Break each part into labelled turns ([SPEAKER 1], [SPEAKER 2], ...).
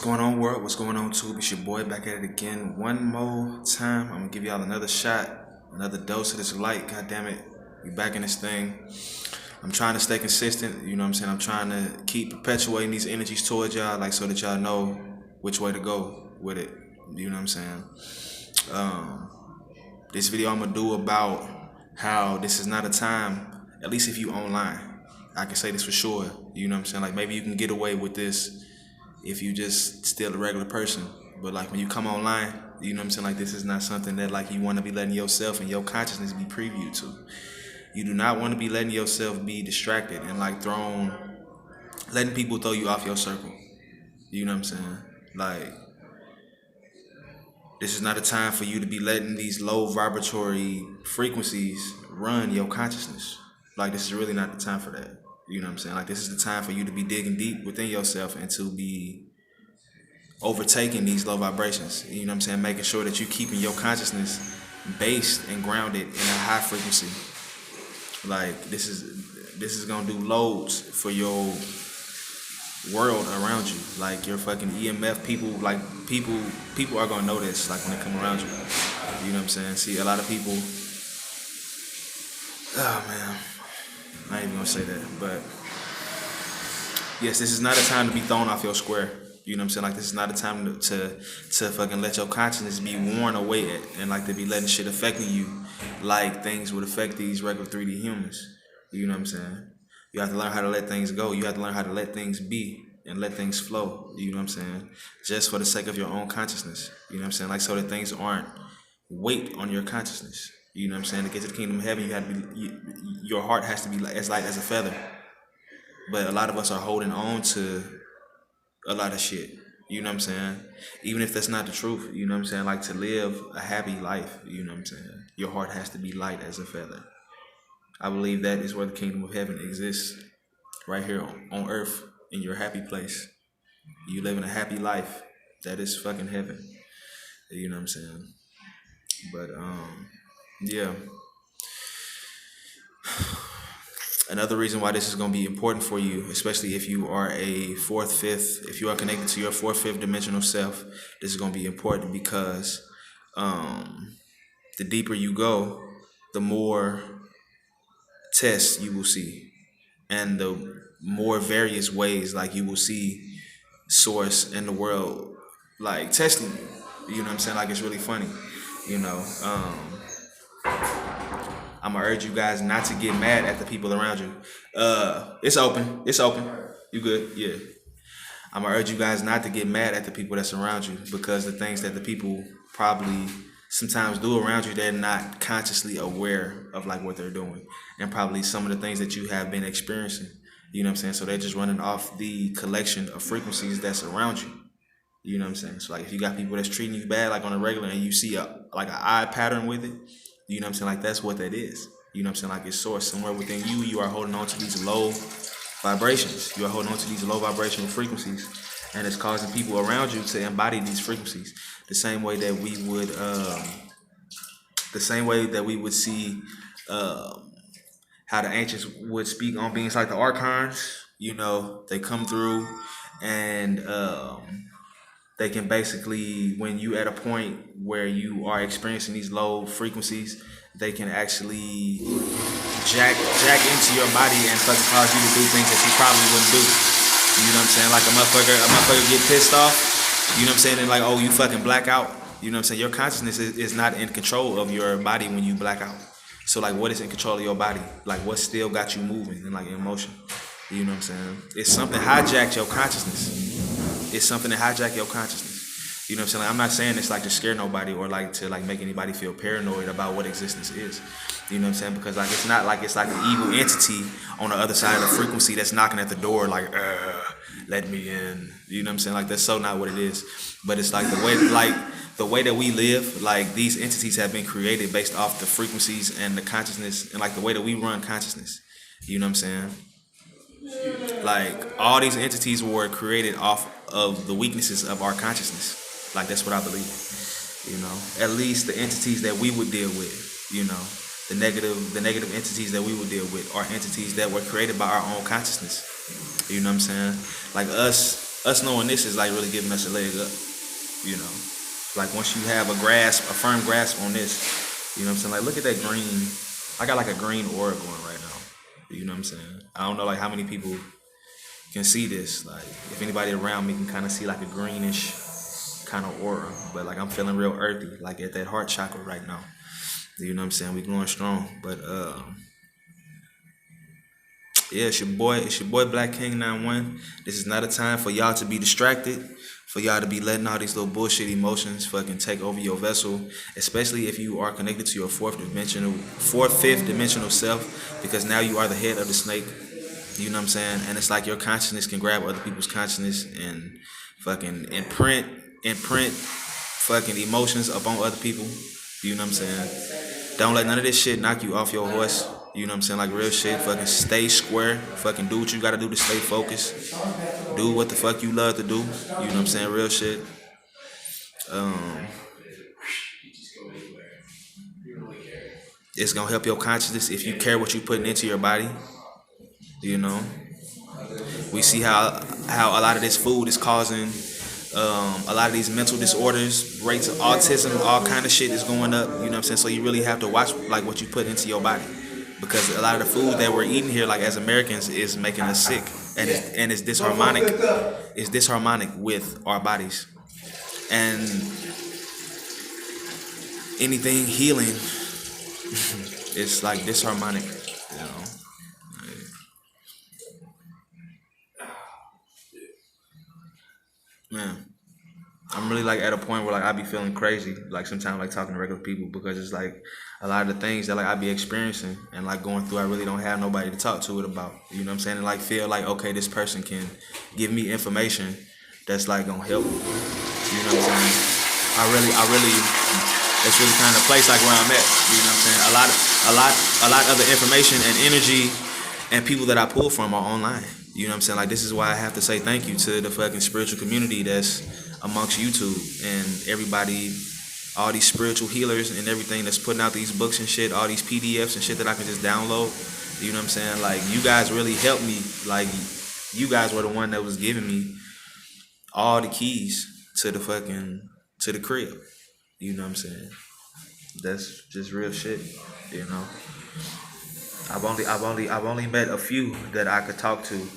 [SPEAKER 1] going on, world? What's going on, Tube? It's your boy back at it again. One more time. I'm gonna give y'all another shot, another dose of this light. God damn it, we back in this thing. I'm trying to stay consistent. You know what I'm saying? I'm trying to keep perpetuating these energies towards y'all, like so that y'all know which way to go with it. You know what I'm saying? This video I'm gonna do about how this is not a time, at least if you online. I can say this for sure. You know what I'm saying? Like maybe you can get away with this if you just still a regular person. But like when you come online, you know what I'm saying? Like this is not something that like you want to be letting yourself and your consciousness be previewed to. You do not want to be letting yourself be distracted and like letting people throw you off your circle. You know what I'm saying? Like this is not a time for you to be letting these low vibratory frequencies run your consciousness. Like this is really not the time for that. You know what I'm saying? Like this is the time for you to be digging deep within yourself and to be overtaking these low vibrations. You know what I'm saying? Making sure that you're keeping your consciousness based and grounded in a high frequency. Like this is gonna do loads for your world around you. Like your fucking EMF people, like people are gonna notice like when they come around you. You know what I'm saying? See, a lot of people, oh man, I ain't even gonna say that, but yes, this is not a time to be thrown off your square. You know what I'm saying? Like this is not a time to fucking let your consciousness be worn away and like to be letting shit affecting you like things would affect these regular 3D humans. You know what I'm saying? You have to learn how to let things go. You have to learn how to let things be and let things flow. You know what I'm saying? Just for the sake of your own consciousness. You know what I'm saying? Like so that things aren't weight on your consciousness. You know what I'm saying? To get to the kingdom of heaven, you have to be. Your heart has to be as light as a feather. But a lot of us are holding on to a lot of shit. You know what I'm saying? Even if that's not the truth. You know what I'm saying? Like to live a happy life. You know what I'm saying? Your heart has to be light as a feather. I believe that is where the kingdom of heaven exists, right here on earth, in your happy place. You live in a happy life. That is fucking heaven. You know what I'm saying? But yeah. Another reason why this is going to be important for you, especially if you are if you are connected to your fourth, fifth dimensional self, this is going to be important because the deeper you go, the more tests you will see, and the more various ways like you will see source in the world like testing you. You know what I'm saying? Like it's really funny. You know, I'm gonna urge you guys not to get mad at the people around you. It's open. It's open. You good? Yeah. I'm gonna urge you guys not to get mad at the people that's around you because the things that the people probably sometimes do around you, they're not consciously aware of like what they're doing, and probably some of the things that you have been experiencing. You know what I'm saying? So they're just running off the collection of frequencies that's around you. You know what I'm saying? So like if you got people that's treating you bad like on a regular and you see like an eye pattern with it, you know what I'm saying? Like that's what that is. You know what I'm saying? Like it's source somewhere within you. You are holding on to these low vibrations. You are holding on to these low vibrational frequencies, and it's causing people around you to embody these frequencies the same way that we would see how the ancients would speak on beings like the archons. You know, they come through and they can basically, when you at a point where you are experiencing these low frequencies, they can actually jack into your body and fucking cause you to do things that you probably wouldn't do. You know what I'm saying? Like a motherfucker get pissed off. You know what I'm saying? And like, oh, you fucking black out. You know what I'm saying? Your consciousness is not in control of your body when you black out. So like, what is in control of your body? Like, what still got you moving and like in motion? You know what I'm saying? It's something hijacked your consciousness. It's something that hijacked your consciousness. You know what I'm saying? Like, I'm not saying this like to scare nobody or like to like make anybody feel paranoid about what existence is. You know what I'm saying? Because like it's not like it's like an evil entity on the other side of the frequency that's knocking at the door like, let me in. You know what I'm saying? Like that's so not what it is. But it's like the way that we live, like these entities have been created based off the frequencies and the consciousness and like the way that we run consciousness. You know what I'm saying? Like all these entities were created off of the weaknesses of our consciousness. Like that's what I believe. You know, at least the entities that we would deal with. You know, the negative entities that we would deal with are entities that were created by our own consciousness. You know what I'm saying? Like us us knowing this is like really giving us a leg up, you know. Like once you have a firm grasp on this, you know what I'm saying? Like look at that green. I got like a green aura going right now. You know what I'm saying? I don't know like how many people can see this. Like if anybody around me can kind of see like a greenish kind of aura, but like I'm feeling real earthy, like at that heart chakra right now. You know what I'm saying? We going strong, but yeah, it's your boy Black King 91. This is not a time for y'all to be distracted, for y'all to be letting all these little bullshit emotions fucking take over your vessel, especially if you are connected to your fifth dimensional self, because now you are the head of the snake. You know what I'm saying? And it's like your consciousness can grab other people's consciousness and fucking imprint fucking emotions upon other people. You know what I'm saying? Don't let none of this shit knock you off your horse. You know what I'm saying? Like real shit. Fucking stay square. Fucking do what you gotta do to stay focused. Do what the fuck you love to do. You know what I'm saying? Real shit. It's gonna help your consciousness if you care what you putting into your body. You know, we see how a lot of this food is causing a lot of these mental disorders, rates of autism, all kind of shit is going up. You know what I'm saying? So you really have to watch like what you put into your body, because a lot of the food that we're eating here, like as Americans, is making us sick, and it's disharmonic. It's disharmonic with our bodies, and anything healing, it's like disharmonic. You know. Man, I'm really like at a point where like I be feeling crazy, like sometimes like talking to regular people, because it's like a lot of the things that like I be experiencing and like going through, I really don't have nobody to talk to it about. You know what I'm saying? And like feel like okay, this person can give me information that's like gonna help me. You know what I'm saying? I really, it's really kind of a place like where I'm at. You know what I'm saying? A lot of the information and energy and people that I pull from are online. You know what I'm saying? Like this is why I have to say thank you to the fucking spiritual community that's amongst YouTube and everybody, all these spiritual healers and everything that's putting out these books and shit, all these PDFs and shit that I can just download. You know what I'm saying? Like you guys really helped me. Like you guys were the one that was giving me all the keys to the crib. You know what I'm saying? That's just real shit. You know. I've only met a few that I could talk to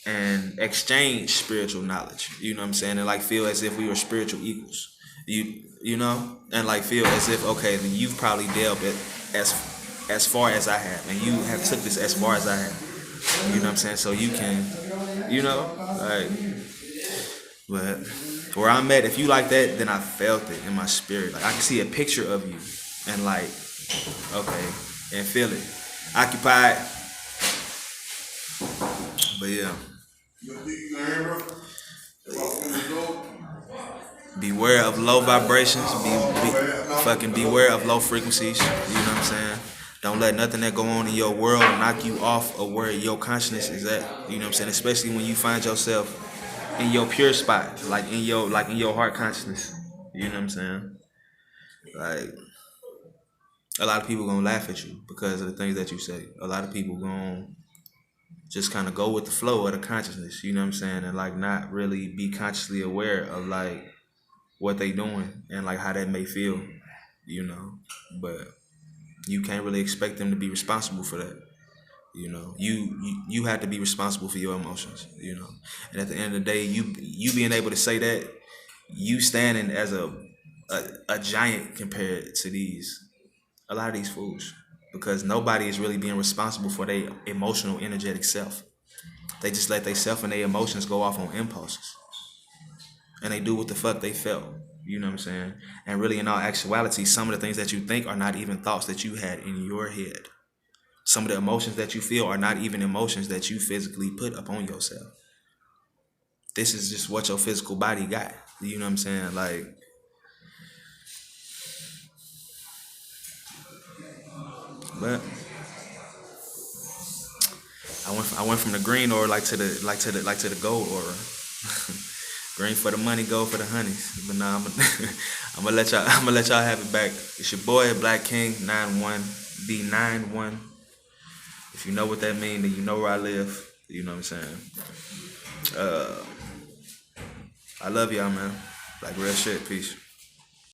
[SPEAKER 1] and exchange spiritual knowledge. You know what I'm saying? And like feel as if we were spiritual equals. You know? And like feel as if okay, then you've probably delved it as far as I have, and you have took this as far as I have. You know what I'm saying? So you can, you know, like, but where I'm at, if you like that, then I felt it in my spirit. Like I can see a picture of you and like, okay, and feel it. Occupied. But yeah. Beware of low vibrations. Beware of low frequencies. You know what I'm saying? Don't let nothing that go on in your world knock you off of where your consciousness is at. You know what I'm saying? Especially when you find yourself in your pure spot, like in your heart consciousness. You know what I'm saying? Like a lot of people gonna laugh at you because of the things that you say. A lot of people gonna just kind of go with the flow of the consciousness, you know what I'm saying, and like not really be consciously aware of like what they doing and like how that may feel, you know. But you can't really expect them to be responsible for that. You know, you have to be responsible for your emotions, you know. And at the end of the day, you being able to say that, you standing as a giant compared to a lot of these fools, because nobody is really being responsible for their emotional, energetic self. They just let their self and their emotions go off on impulses, and they do what the fuck they felt. You know what I'm saying? And really, in all actuality, some of the things that you think are not even thoughts that you had in your head. Some of the emotions that you feel are not even emotions that you physically put upon yourself. This is just what your physical body got. You know what I'm saying? Like, but I went from the green aura like to the gold aura. Green for the money, gold for the honeys. But nah, I'm gonna let y'all have it back. It's your boy Black King 91 B91. If you know what that means, then you know where I live. You know what I'm saying. I love y'all, man. Like real shit. Peace.